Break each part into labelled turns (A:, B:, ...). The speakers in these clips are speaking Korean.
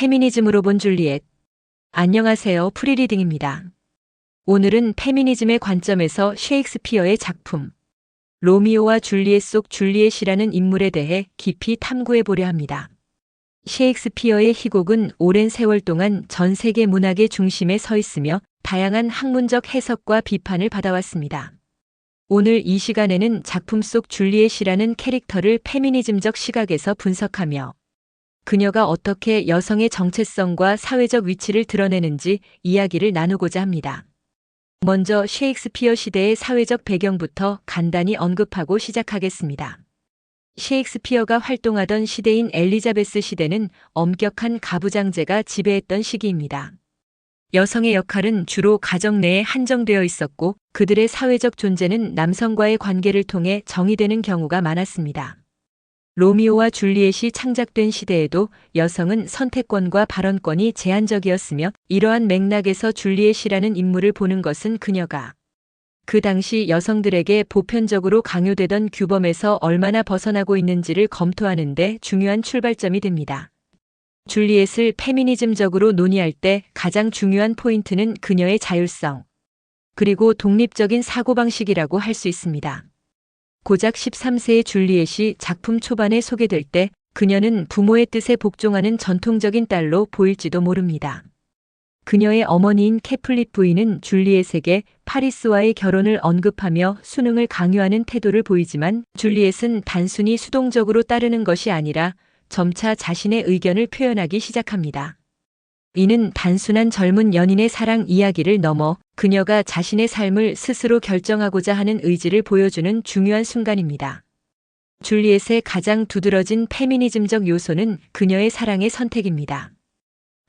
A: 페미니즘으로 본 줄리엣. 안녕하세요. 프리리딩입니다. 오늘은 페미니즘의 관점에서 셰익스피어의 작품 로미오와 줄리엣 속 줄리엣이라는 인물에 대해 깊이 탐구해 보려 합니다. 셰익스피어의 희곡은 오랜 세월 동안 전 세계 문학의 중심에 서 있으며 다양한 학문적 해석과 비판을 받아왔습니다. 오늘 이 시간에는 작품 속 줄리엣이라는 캐릭터를 페미니즘적 시각에서 분석하며 그녀가 어떻게 여성의 정체성과 사회적 위치를 드러내는지 이야기를 나누고자 합니다. 먼저 셰익스피어 시대의 사회적 배경부터 간단히 언급하고 시작하겠습니다. 셰익스피어가 활동하던 시대인 엘리자베스 시대는 엄격한 가부장제가 지배했던 시기입니다. 여성의 역할은 주로 가정 내에 한정되어 있었고 그들의 사회적 존재는 남성과의 관계를 통해 정의되는 경우가 많았습니다. 로미오와 줄리엣이 창작된 시대에도 여성은 선택권과 발언권이 제한적이었으며 이러한 맥락에서 줄리엣이라는 인물을 보는 것은 그녀가 그 당시 여성들에게 보편적으로 강요되던 규범에서 얼마나 벗어나고 있는지를 검토하는 데 중요한 출발점이 됩니다. 줄리엣을 페미니즘적으로 논의할 때 가장 중요한 포인트는 그녀의 자율성, 그리고 독립적인 사고방식이라고 할 수 있습니다. 고작 13세의 줄리엣이 작품 초반에 소개될 때 그녀는 부모의 뜻에 복종하는 전통적인 딸로 보일지도 모릅니다. 그녀의 어머니인 캐플릿 부인은 줄리엣에게 파리스와의 결혼을 언급하며 순응을 강요하는 태도를 보이지만 줄리엣은 단순히 수동적으로 따르는 것이 아니라 점차 자신의 의견을 표현하기 시작합니다. 이는 단순한 젊은 연인의 사랑 이야기를 넘어 그녀가 자신의 삶을 스스로 결정하고자 하는 의지를 보여주는 중요한 순간입니다. 줄리엣의 가장 두드러진 페미니즘적 요소는 그녀의 사랑의 선택입니다.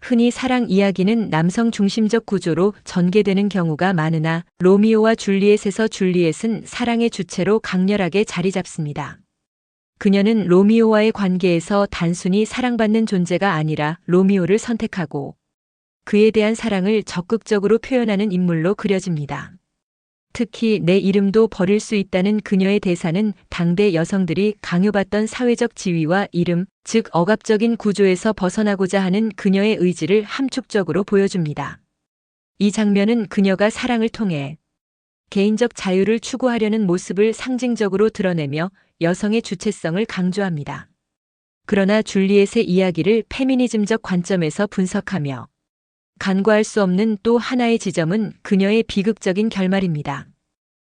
A: 흔히 사랑 이야기는 남성 중심적 구조로 전개되는 경우가 많으나 로미오와 줄리엣에서 줄리엣은 사랑의 주체로 강렬하게 자리 잡습니다. 그녀는 로미오와의 관계에서 단순히 사랑받는 존재가 아니라 로미오를 선택하고 그에 대한 사랑을 적극적으로 표현하는 인물로 그려집니다. 특히 내 이름도 버릴 수 있다는 그녀의 대사는 당대 여성들이 강요받던 사회적 지위와 이름, 즉 억압적인 구조에서 벗어나고자 하는 그녀의 의지를 함축적으로 보여줍니다. 이 장면은 그녀가 사랑을 통해 개인적 자유를 추구하려는 모습을 상징적으로 드러내며 여성의 주체성을 강조합니다. 그러나 줄리엣의 이야기를 페미니즘적 관점에서 분석하며 간과할 수 없는 또 하나의 지점은 그녀의 비극적인 결말입니다.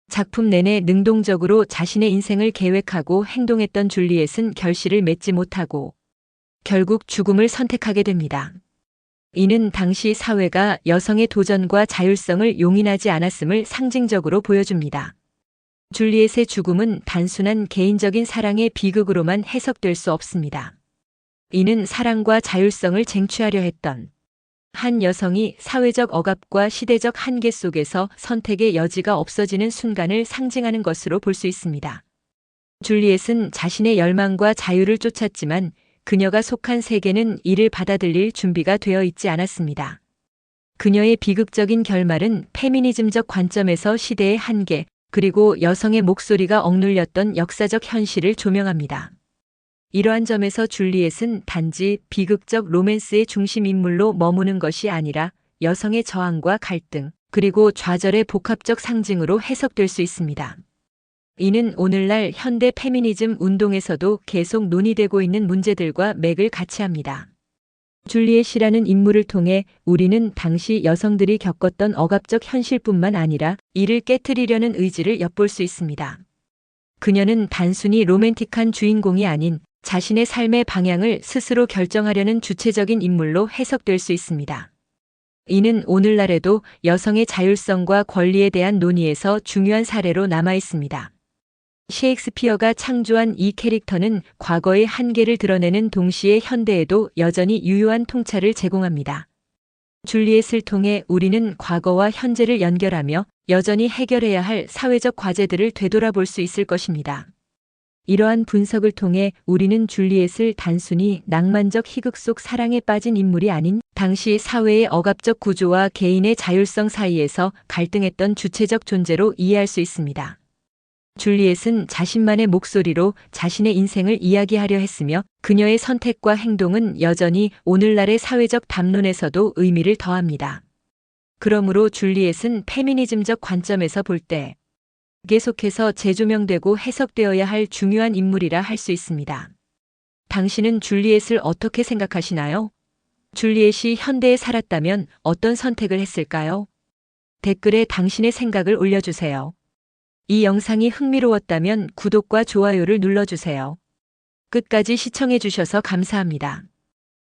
A: 작품 내내 능동적으로 자신의 인생을 계획하고 행동했던 줄리엣은 결실을 맺지 못하고 결국 죽음을 선택하게 됩니다. 이는 당시 사회가 여성의 도전과 자율성을 용인하지 않았음을 상징적으로 보여줍니다. 줄리엣의 죽음은 단순한 개인적인 사랑의 비극으로만 해석될 수 없습니다. 이는 사랑과 자율성을 쟁취하려 했던 한 여성이 사회적 억압과 시대적 한계 속에서 선택의 여지가 없어지는 순간을 상징하는 것으로 볼 수 있습니다. 줄리엣은 자신의 열망과 자유를 쫓았지만 그녀가 속한 세계는 이를 받아들일 준비가 되어 있지 않았습니다. 그녀의 비극적인 결말은 페미니즘적 관점에서 시대의 한계, 그리고 여성의 목소리가 억눌렸던 역사적 현실을 조명합니다. 이러한 점에서 줄리엣은 단지 비극적 로맨스의 중심 인물로 머무는 것이 아니라 여성의 저항과 갈등, 그리고 좌절의 복합적 상징으로 해석될 수 있습니다. 이는 오늘날 현대 페미니즘 운동에서도 계속 논의되고 있는 문제들과 맥을 같이 합니다. 줄리엣이라는 인물을 통해 우리는 당시 여성들이 겪었던 억압적 현실뿐만 아니라 이를 깨트리려는 의지를 엿볼 수 있습니다. 그녀는 단순히 로맨틱한 주인공이 아닌 자신의 삶의 방향을 스스로 결정하려는 주체적인 인물로 해석될 수 있습니다. 이는 오늘날에도 여성의 자율성과 권리에 대한 논의에서 중요한 사례로 남아 있습니다. 셰익스피어가 창조한 이 캐릭터는 과거의 한계를 드러내는 동시에 현대에도 여전히 유효한 통찰을 제공합니다. 줄리엣을 통해 우리는 과거와 현재를 연결하며 여전히 해결해야 할 사회적 과제들을 되돌아볼 수 있을 것입니다. 이러한 분석을 통해 우리는 줄리엣을 단순히 낭만적 희극 속 사랑에 빠진 인물이 아닌 당시 사회의 억압적 구조와 개인의 자율성 사이에서 갈등했던 주체적 존재로 이해할 수 있습니다. 줄리엣은 자신만의 목소리로 자신의 인생을 이야기하려 했으며 그녀의 선택과 행동은 여전히 오늘날의 사회적 담론에서도 의미를 더합니다. 그러므로 줄리엣은 페미니즘적 관점에서 볼 때 계속해서 재조명되고 해석되어야 할 중요한 인물이라 할 수 있습니다. 당신은 줄리엣을 어떻게 생각하시나요? 줄리엣이 현대에 살았다면 어떤 선택을 했을까요? 댓글에 당신의 생각을 올려주세요. 이 영상이 흥미로웠다면 구독과 좋아요를 눌러주세요. 끝까지 시청해 주셔서 감사합니다.